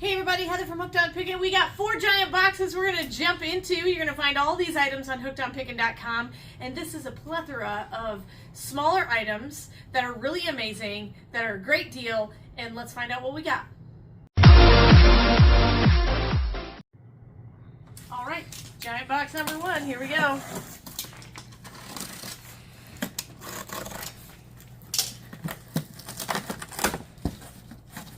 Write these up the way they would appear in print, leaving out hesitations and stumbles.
Hey everybody, Heather from Hooked on Pickin. We got 4 giant boxes we're going to jump into. You're going to find all these items on hookedonpickin.com. And this is a plethora of smaller items that are really amazing, that are a great deal. And let's find out what we got. All right, giant box number 1. Here we go.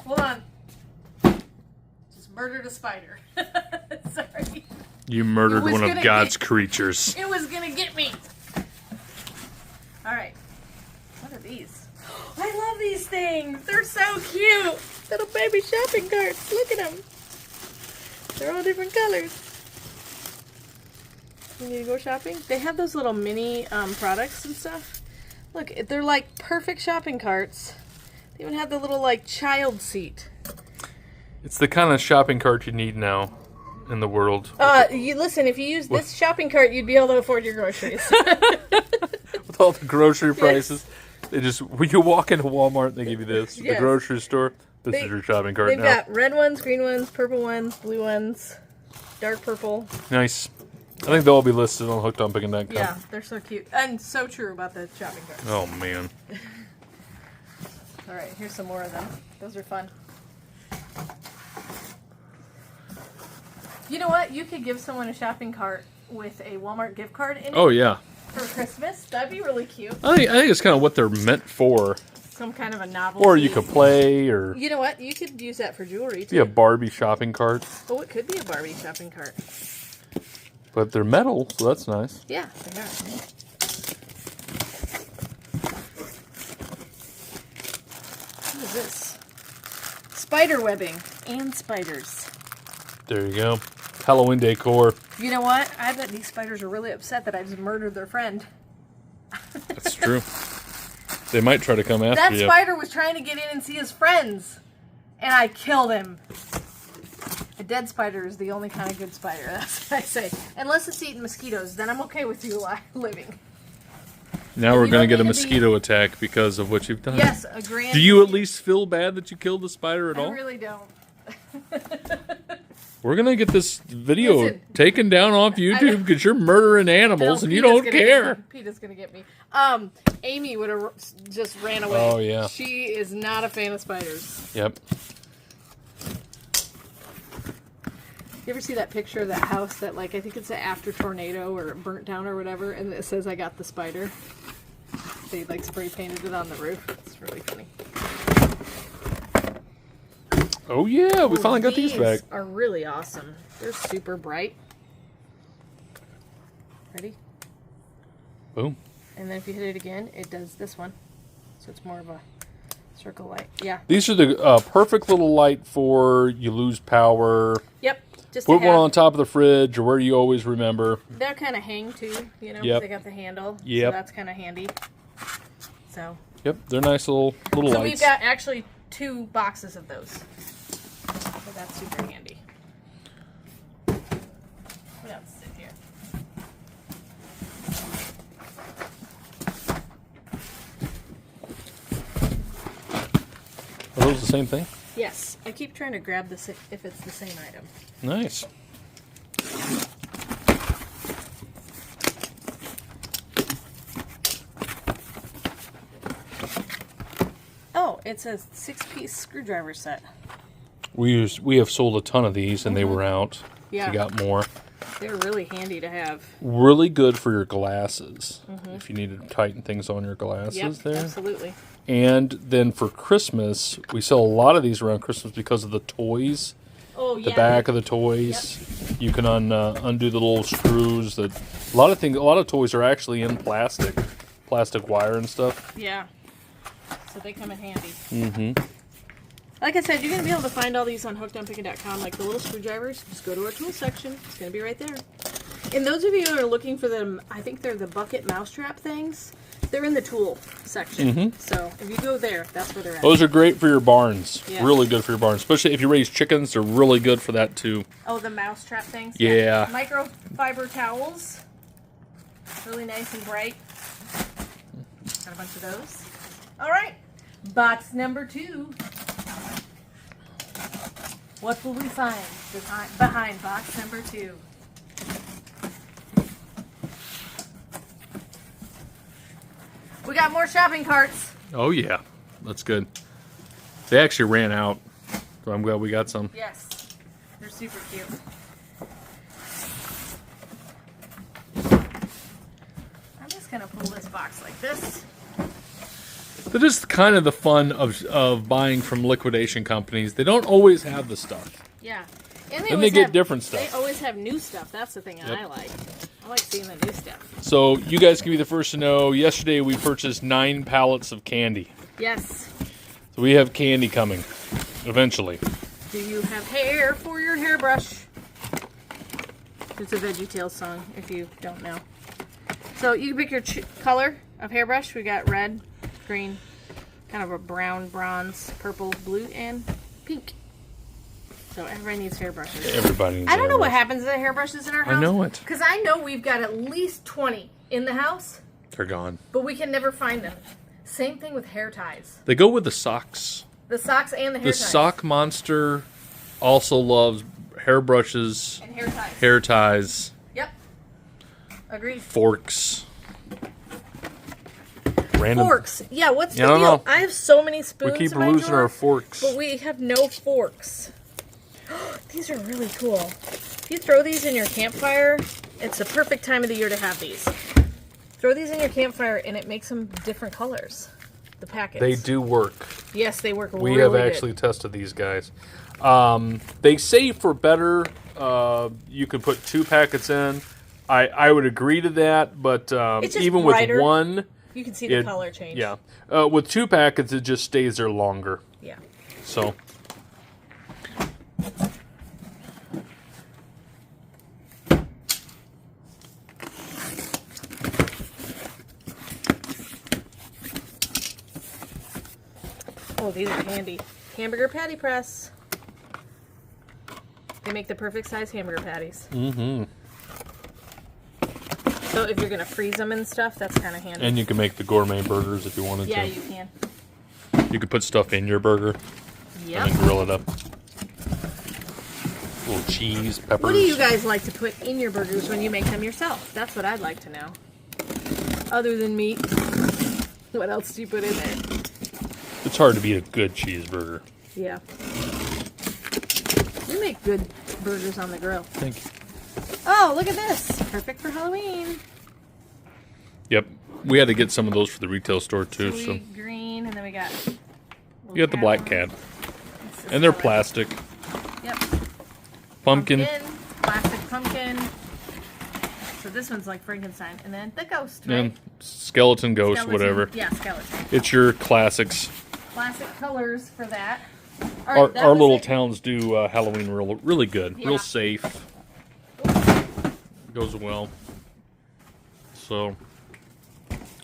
Hold on. Murdered a spider. Sorry. You murdered one of God's creatures. It was gonna get me. Alright. What are these? I love these things. They're so cute. Little baby shopping carts. Look at them. They're all different colors. You need to go shopping? They have those little mini products and stuff. Look, they're like perfect shopping carts. They even have the little like child seat. It's the kind of shopping cart you need now in the world. You listen, if you use this shopping cart, you'd be able to afford your groceries. With all the grocery prices, they just when you walk into Walmart, they give you this. Yes. The grocery store, this is your shopping cart They've now. got red ones, green ones, purple ones, blue ones, dark purple. Nice. I think they'll all be listed on hookedonpickin.com. Yeah, they're so cute. And so true about the shopping carts. Oh, man. All right, here's some more of them. Those are fun. You know what? You could give someone a shopping cart with a Walmart gift card in it. Oh, yeah. For Christmas. That'd be really cute. I think it's kind of what they're meant for. Some kind of a novelty. Or you could play, or... You know what? You could use that for jewelry, too. Yeah, Barbie shopping cart. Oh, it could be a Barbie shopping cart. But they're metal, so that's nice. Yeah, they are. What is this? Spider webbing and spiders. There you go. Halloween decor. You know what? I bet these spiders are really upset that I just murdered their friend. That's true. They might try to come after you. That spider was trying to get in and see his friends, and I killed him. A dead spider is the only kind of good spider, that's what I say. Unless it's eating mosquitoes, then I'm okay with you living. Now we're going to get a mosquito attack because of what you've done. Yes, a grand... Do you at least feel bad that you killed the spider at all? I really don't. We're going to get this video taken down off YouTube because you're murdering animals and you don't care. PETA's going to get me. Amy would have just ran away. Oh, yeah. She is not a fan of spiders. Yep. You ever see that picture of that house that, like, I think it's after tornado or burnt down or whatever, and it says, "I got the spider"? They, like, spray painted it on the roof. It's really funny. Oh, yeah. We finally got these back. These are really awesome. They're super bright. Ready? Boom. And then if you hit it again, it does this one. So it's more of a circle light. Yeah. These are the perfect little light for you lose power. Yep. Just put one on top of the fridge or where you always remember. They're kind of hang too, you know. Yep. They got the handle. Yep. So that's kind of handy. So. Yep. They're nice little lights. So we've got actually 2 boxes of those. So that's super handy. What else is in here? Are those the same thing? Yes. I keep trying to grab this if it's the same item. Nice. Oh, it's a 6-piece screwdriver set. We have sold a ton of these and they were out. Yeah. We got more. They're really handy to have. Really good for your glasses. If you need to tighten things on your glasses there. Absolutely. And then for Christmas, we sell a lot of these around Christmas because of the toys. Oh, yeah. The back of the toys. Yep. You can undo the little screws. A lot of toys are actually in plastic wire and stuff. Yeah. So they come in handy. Like I said, you're going to be able to find all these on hookedonpickin.com. Like the little screwdrivers, just go to our tool section. It's going to be right there. And those of you who are looking for them, I think they're the bucket mousetrap things. They're in the tool section. So if you go there, that's where they're at. Those are great for your barns. Yeah. Really good for your barns. Especially if you raise chickens, they're really good for that too. Oh, the mousetrap things? Yeah. Microfiber towels. Really nice and bright. Got a bunch of those. All right. Box number 2. What will we find behind box number 2? We got more shopping carts. Oh yeah, that's good. They actually ran out, so I'm glad we got some. Yes, they're super cute. I'm just gonna pull this box like this. That is kind of the fun of buying from liquidation companies. They don't always have the stuff. Yeah. And they get different stuff. They always have new stuff. That's the thing I like. I like seeing the new stuff. So you guys can be the first to know. Yesterday we purchased 9 pallets of candy. Yes. So we have candy coming, eventually. Do you have hair for your hairbrush? It's a VeggieTales song, if you don't know. So you can pick your color of hairbrush. We got red, green, kind of a brown, bronze, purple, blue, and pink. So everybody needs hairbrushes. Everybody needs I don't know what happens to the hairbrushes in our house. I know it. Because I know we've got at least 20 in the house. They're gone. But we can never find them. Same thing with hair ties. They go with the socks. The socks and the hair ties. The sock monster also loves hairbrushes. And hair ties. Hair ties. Yep. Agreed. Forks. Random. Forks. Yeah, what's the I don't deal? know. I have so many spoons We keep in my losing drawer, our forks. but we have no forks. These are really cool. If you throw these in your campfire, it's the perfect time of the year to have these. Throw these in your campfire and it makes them different colors. The packets. They do work. Yes, they work really We have good. actually tested these guys. They say for better, you could put 2 packets in. I would agree to that, but It's just even brighter. with one, You can see the color change. yeah. With 2 packets, it just stays there longer. Yeah. So. Oh, these are handy. Hamburger patty press. They make the perfect size hamburger patties. Mm-hmm. So if you're going to freeze them and stuff, that's kind of handy. And you can make the gourmet burgers if you wanted yeah, to. you can. You could put stuff in your burger. Yep. And then grill it up. Little cheese, peppers. What do you guys like to put in your burgers when you make them yourself? That's what I'd like to know. Other than meat, what else do you put in there? It's hard to beat a good cheeseburger. Yeah. You make good burgers on the grill. Thank you. Oh, look at this. Perfect for Halloween. Yep. We had to get some of those for the retail store too. So Sweet green, and then we got... you got the black cat. And they're plastic. Yep. Pumpkin. Plastic pumpkin. So this one's like Frankenstein. And then the ghost, right? And skeleton, ghost, Skeleton. whatever. Yeah, skeleton. It's your classics. Classic colors for that. Our That was little it. towns do Halloween really good. Yeah. Real safe. Goes well. So,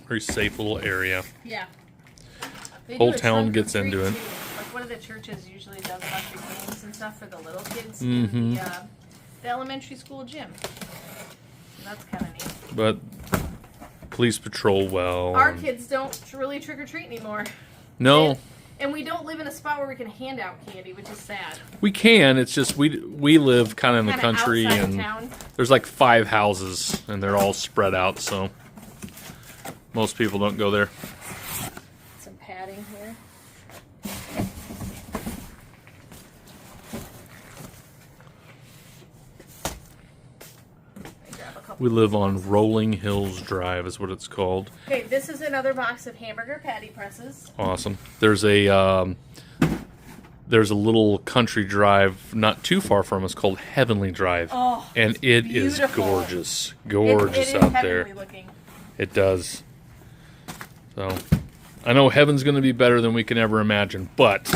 very safe little area. Yeah. They Whole do a town trunk or gets treat, into it. too. Like one of the churches usually does a bunch of games and stuff for the little kids Mm-hmm. in the elementary school gym. So that's kind of neat. But police patrol well. Our kids don't really trick or treat anymore. No. And we don't live in a spot where we can hand out candy, which is sad. We can. It's just we live kind of in the Kinda country, outside of and town. there's like 5 houses, and they're all spread out. So most people don't go there. Some padding here. We live on Rolling Hills Drive, is what it's called. Okay, this is another box of hamburger patty presses. Awesome. There's a little country drive not too far from us called Heavenly Drive, Oh, and it is beautiful. gorgeous, It gorgeous is out heavenly there. looking. It does. So, I know heaven's going to be better than we can ever imagine, but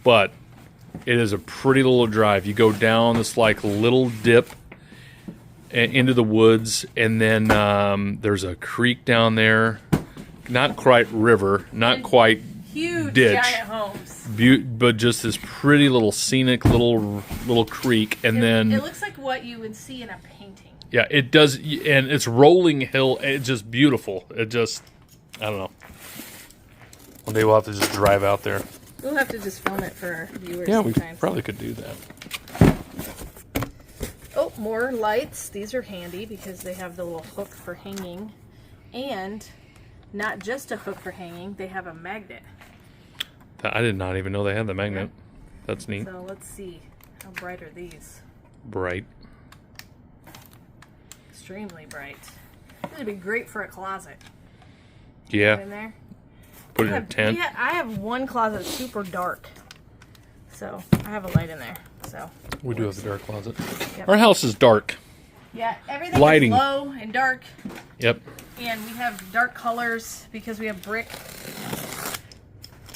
it is a pretty little drive. You go down this like little dip into the woods, and then there's a creek down there. Not quite river, not And quite Huge ditch, giant homes. but just this pretty little scenic little creek, and then It looks like what you would see in a painting. yeah, it does, and it's rolling hill. It's just beautiful. It just, I don't know. One day we'll have to just drive out there. We'll have to just film it for our viewers. Yeah, sometimes. we probably could do that. Oh, more lights. These are handy because they have the little hook for hanging. And not just a hook for hanging, they have a magnet. I did not even know they had the magnet. Yeah. That's neat. So let's see. How bright are these? Bright. Extremely bright. This would be great for a closet. Yeah. Put in there. Put it in a tent. Yeah, I have one closet super dark. So I have a light in there. So We do have the dark closet. Yep. Our house is dark. Yeah, everything Lighting. is low and dark. Yep. And we have dark colors because we have brick.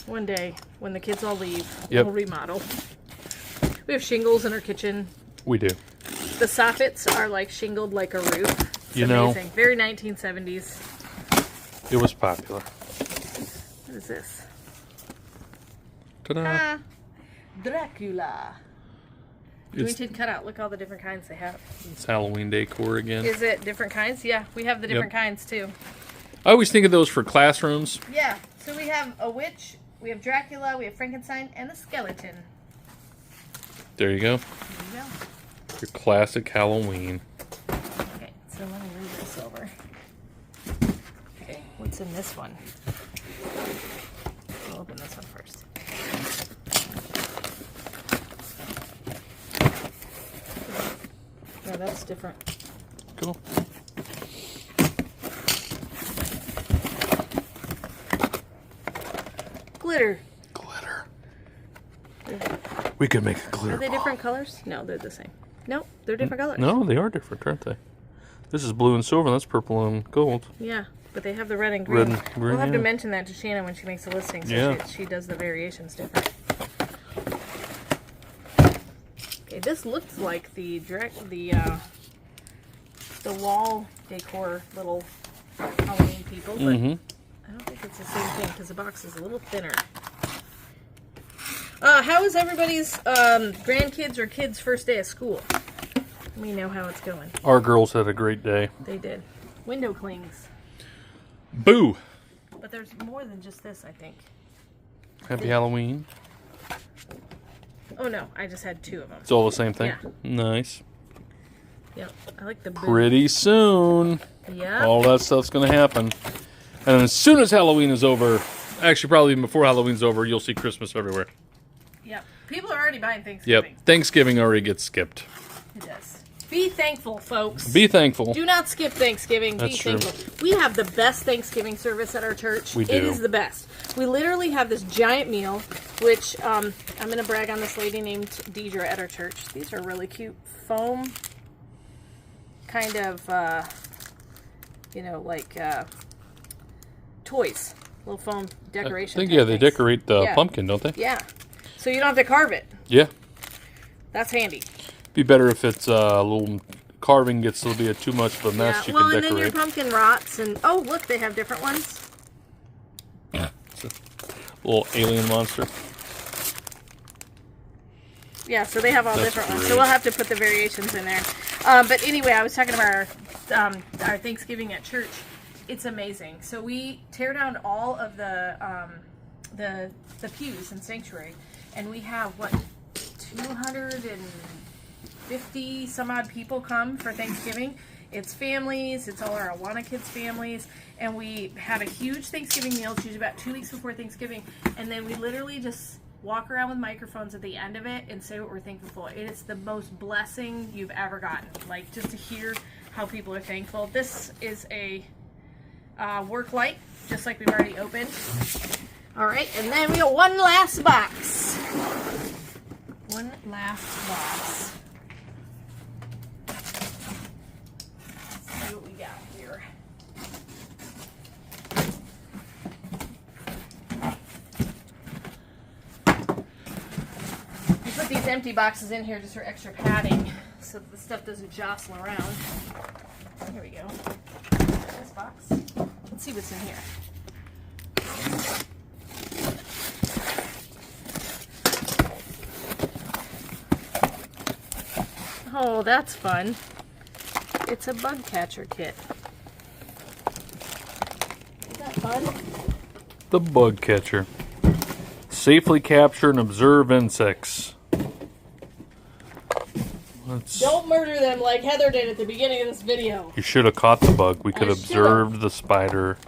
One day, when the kids all leave, Yep. we'll remodel. We have shingles in our kitchen. We do. The soffits are like shingled like a roof. It's You know. amazing. Very 1970s. It was popular. What is this? Ta-da. Ah, Dracula. It's, Jointed cutout. Look all the different kinds they have. it's Halloween decor again. Is it different kinds? Yeah, we have the different kinds too. I always think of those for classrooms. Yeah, so we have a witch, we have Dracula, we have Frankenstein, and a skeleton. There you go. There you go. Your classic Halloween. Okay, so let me move this over. Okay, what's in this one? I'll open this one first. Yeah, that's different. Cool. Glitter. Glitter. We could make a glitter Are they ball. different colors? No, they're the same. Nope, they're different colors. No, they are different, aren't they? This is blue and silver, and that's purple and gold. Yeah, but they have the red and green. Red and green, We'll have to yeah. mention that to Shannon when she makes a listing, so Yeah. she does the variations different. Okay, this looks like the wall decor little Halloween people, but Mm-hmm. I don't think it's the same thing because the box is a little thinner. How is everybody's grandkids or kids' first day of school? Let me know how it's going. Our girls had a great day. They did. Window clings. Boo! But there's more than just this, I think. Happy Halloween. Oh no, I just had two of them. It's all the same thing? Yeah. Nice. Yep, I like the blue. Pretty soon, Yeah. all that stuff's going to happen. And as soon as Halloween is over, actually probably even before Halloween's over, you'll see Christmas everywhere. Yep. People are already buying Thanksgiving. Yep. Thanksgiving already gets skipped. It does. Be thankful, folks. Be thankful. Do not skip Thanksgiving. That's Be true. thankful. We have the best Thanksgiving service at our church. We do. It is the best. We literally have this giant meal, which I'm going to brag on this lady named Deidre at our church. These are really cute. Foam, kind of, like toys. Little foam decoration. I think, type yeah, they things. decorate the Yeah. pumpkin, don't they? Yeah. So you don't have to carve it. Yeah. That's handy. Be better if it's a little carving gets a little bit too much of a mess. Yeah. You Well, can and then your decorate. pumpkin rots, and oh, look, they have different ones. It's a little alien monster. Yeah, so they have all That's different ones. great. So we'll have to put the variations in there. But anyway, I was talking about our Thanksgiving at church. It's amazing. So we tear down all of the pews in sanctuary, and we have 250 some odd people come for Thanksgiving. It's families. It's all our Awana kids' families, and we have a huge Thanksgiving meal. It's usually about 2 weeks before Thanksgiving, and then we literally just walk around with microphones at the end of it and say what we're thankful for. It is the most blessing you've ever gotten. Like, just to hear how people are thankful. This is a work light, just like we've already opened. All right, and then we got one last box. One last box. Let's see what we got here. We put these empty boxes in here just for extra padding so that the stuff doesn't jostle around. Here we go. This box. Let's see what's in here. Oh, that's fun. It's a bug catcher kit. Is that fun? The bug catcher. Safely capture and observe insects. Don't murder them like Heather did at the beginning of this video. You should have caught the bug. We could have observed the spider.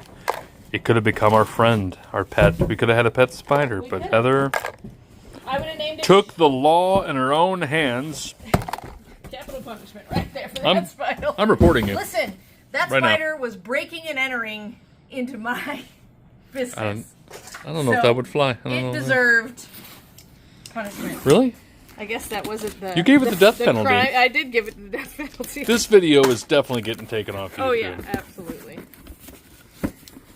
It could have become our friend, our pet. We could have had a pet spider, but Heather took the law in her own hands. Capital punishment right there for that spider. I'm reporting you. Listen, that spider was breaking and entering into my business. I don't know if that would fly. It deserved punishment. Really? I guess that wasn't the... You gave it the death penalty. I did give it the death penalty. This video is definitely getting taken off YouTube. Oh, yeah, absolutely.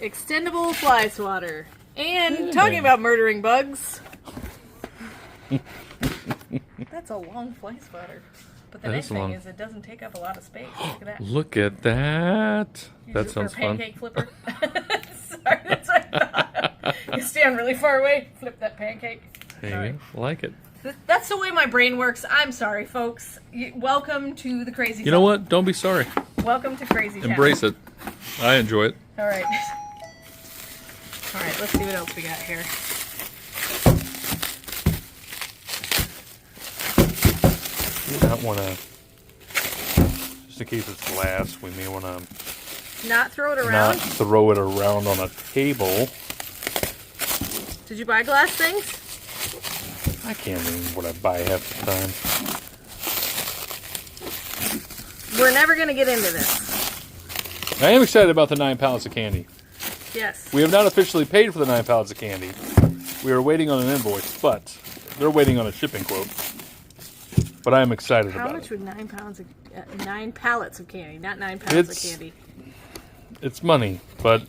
Extendable fly swatter. And talking about murdering bugs. That's a long fly swatter. But the nice thing is it doesn't take up a lot of space. Look at that. Look at that. That sounds fun. Pancake flipper. Sorry, that's what I thought. You stand really far away, flip that pancake. There you go. Like it. That's the way my brain works. I'm sorry, folks. Welcome to the crazy. You know what? Don't be sorry. Welcome to Crazy Town. Embrace it. I enjoy it. All right. All right, let's see what else we got here. You might want to, just in case it's last, we may want to not throw it around. Not throw it around on a table. Did you buy glass things? I can't remember what I buy half the time. We're never going to get into this. I am excited about the 9 pallets of candy. Yes. We have not officially paid for the 9 pallets of candy. We are waiting on an invoice, but they're waiting on a shipping quote. But I am excited about it. How much would 9 pallets of candy, not 9 pounds of candy? It's money, but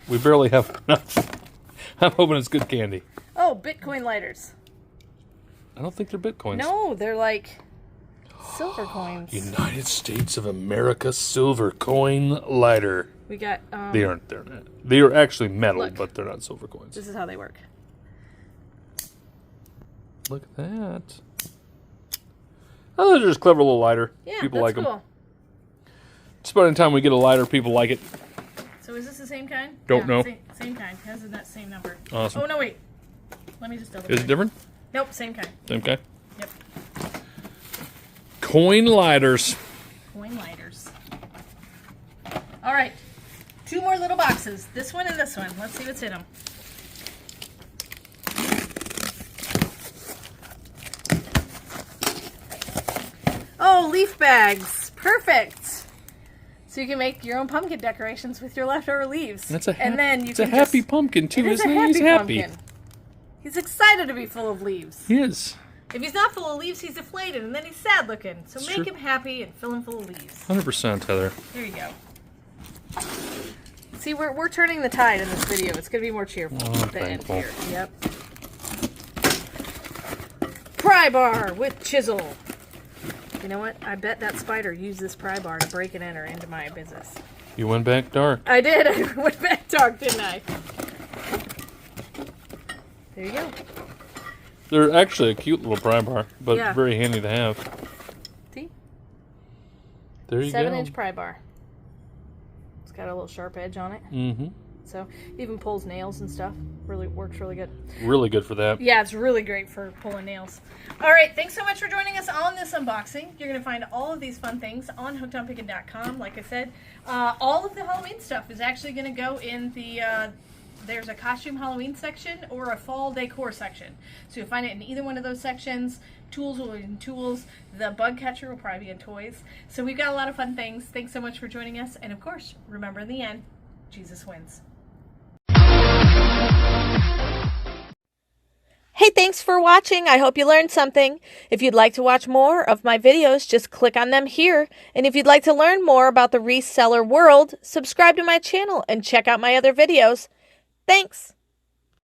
we barely have enough. I'm hoping it's good candy. Oh, Bitcoin lighters. I don't think they're Bitcoins. No, they're like silver coins. United States of America silver coin lighter. We got. They aren't. They're not. They are actually metal, but they're not silver coins. This is how they work. Look at that. Oh, they're just clever little lighter. Yeah, people that's like cool. them. Just about any time we get a lighter, people like it. So is this the same kind? Don't know. Same kind. It has that same number. Awesome. Oh no, wait. Let me just double check. Is it different? Nope, same kind. Same kind? Yep. Coin lighters. Coin lighters. All right. 2 more little boxes. This one and this one. Let's see what's in them. Oh, leaf bags. Perfect. So you can make your own pumpkin decorations with your leftover leaves. That's a a happy pumpkin too, isn't he? He's happy. Pumpkin. He's excited to be full of leaves. He is. If he's not full of leaves, he's deflated, and then he's sad looking. So make him happy and fill him full of leaves. 100%, Heather. There you go. See, we're turning the tide in this video. It's going to be more cheerful at the end here. Yep. Pry bar with chisel. You know what? I bet that spider used this pry bar to break and enter into my business. You went back dark. I did. I went back dark, didn't I? There you go. They're actually a cute little pry bar, but very handy to have. See? There you go. 7-inch pry bar. It's got a little sharp edge on it. Mm-hmm. So even pulls nails and stuff. Really works really good. Really good for that. Yeah, it's really great for pulling nails. All right, thanks so much for joining us on this unboxing. You're going to find all of these fun things on hookedonpickin.com. Like I said, all of the Halloween stuff is actually going to go in the... there's a costume Halloween section or a fall decor section. So you'll find it in either one of those sections. Tools will be in tools. The bug catcher will probably be in toys. So we've got a lot of fun things. Thanks so much for joining us. And of course, remember in the end, Jesus wins. Hey, thanks for watching. I hope you learned something. If you'd like to watch more of my videos, just click on them here. And if you'd like to learn more about the reseller world, subscribe to my channel and check out my other videos. Thanks.